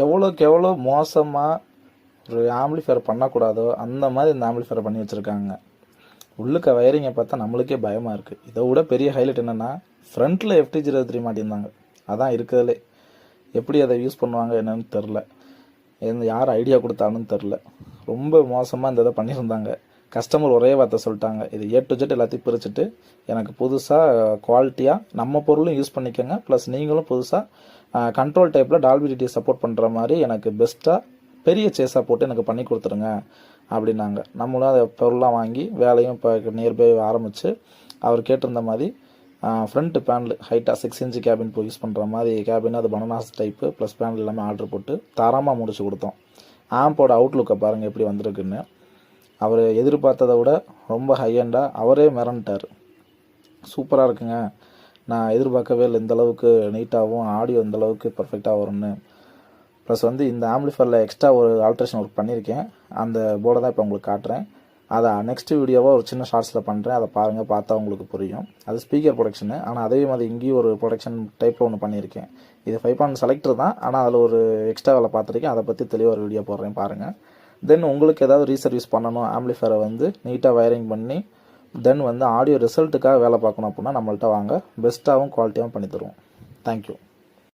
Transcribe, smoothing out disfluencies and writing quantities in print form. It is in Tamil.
எவ்வளோக்கு எவ்வளோ மோசமாக ஒரு ஆம்பிளிஃபையர் பண்ணக்கூடாதோ அந்த மாதிரி இந்த ஆம்பிளிஃபையர் பண்ணி வச்சுருக்காங்க. உள்ளுக்க வயரிங்கை பார்த்தா நம்மளுக்கே பயமாக இருக்குது. இதை விட பெரிய ஹைலைட் என்னென்னா ஃப்ரண்ட்டில் FT03 மாட்டியிருந்தாங்க. அதான் இருக்கிறதுலே. எப்படி அதை யூஸ் பண்ணுவாங்க என்னன்னு தெரில. யார் ஐடியா கொடுத்தாலும் தெரில. ரொம்ப மோசமாக இந்த இதை பண்ணியிருந்தாங்க. கஸ்டமர் ஒரே வார்த்தை சொல்லிட்டாங்க, இது A to Z எல்லாத்தையும் பிரிச்சுட்டு எனக்கு புதுசாக குவாலிட்டியாக நம்ம பொருளும் யூஸ் பண்ணிக்கோங்க, ப்ளஸ் நீங்களும் புதுசாக கண்ட்ரோல் டைப்பில் டால்பி டிடி சப்போர்ட் பண்ணுற மாதிரி எனக்கு பெஸ்ட்டாக பெரிய சேஸாக போட்டு எனக்கு பண்ணி கொடுத்துருங்க அப்படின்னாங்க. நம்மளும் அதை பொருளாக வாங்கி வேலையும் இப்போ நியர்பை ஆரம்பித்து அவர் கேட்டிருந்த மாதிரி ஃப்ரண்ட் பேனல் ஹைட்டாக 6 இன்ச்சு கேபின் போய் யூஸ் பண்ணுற மாதிரி கேபின், அது பனானாஸ் டைப்பு ப்ளஸ் பேனல் எல்லாமே ஆர்டர் போட்டு தரமாக முடிச்சு கொடுத்தோம். ஆம்போட அவுட்லுக்கை பாருங்கள் எப்படி வந்திருக்குன்னு. அவர் எதிர்பார்த்ததை விட ரொம்ப ஹையண்டாக அவரே மிரண்டார். சூப்பராக இருக்குங்க, நான் எதிர்பார்க்கவே இல்லை இந்தளவுக்கு நீட்டாகவும் ஆடியோ இந்தளவுக்கு பர்ஃபெக்டாக வரும்னு. ப்ளஸ் இந்த ஆம்பிளிஃபையரில் எக்ஸ்ட்ரா ஒரு ஆல்ட்ரேஷன் ஒர்க் பண்ணியிருக்கேன். அந்த போர்டை தான் இப்போ உங்களுக்கு காட்டுறேன். அதை நெக்ஸ்ட் வீடியோவாக ஒரு சின்ன ஷார்ட்ஸில் பண்ணுறேன். அதை பாருங்கள், பார்த்தா உங்களுக்கு புரியும். அது ஸ்பீக்கர் ப்ரொடக்ஷனு. ஆனால் அதே மாதிரி இங்கேயும் ஒரு ப்ரொடக்ஷன் டைப்பில் ஒன்று பண்ணியிருக்கேன். இது 5 செலக்டர் தான், ஆனால் அதில் ஒரு எக்ஸ்ட்ரா வேலை பார்த்துருக்கேன். அதை பற்றி தெளிவாக ஒரு வீடியோ போடுறேன், பாருங்கள். தென் உங்களுக்கு ஏதாவது ரீசர்வீஸ் பண்ணணும், ஆம்பிளிஃபையரை நீட்டாக வயரிங் பண்ணி தென் ஆடியோ ரிசல்ட்டுக்காக வேலை பார்க்கணும் அப்படின்னா நம்மள்ட்ட வாங்க, பெஸ்ட்டாகவும் குவாலிட்டியாகவும் பண்ணி தருவோம். தேங்க்யூ.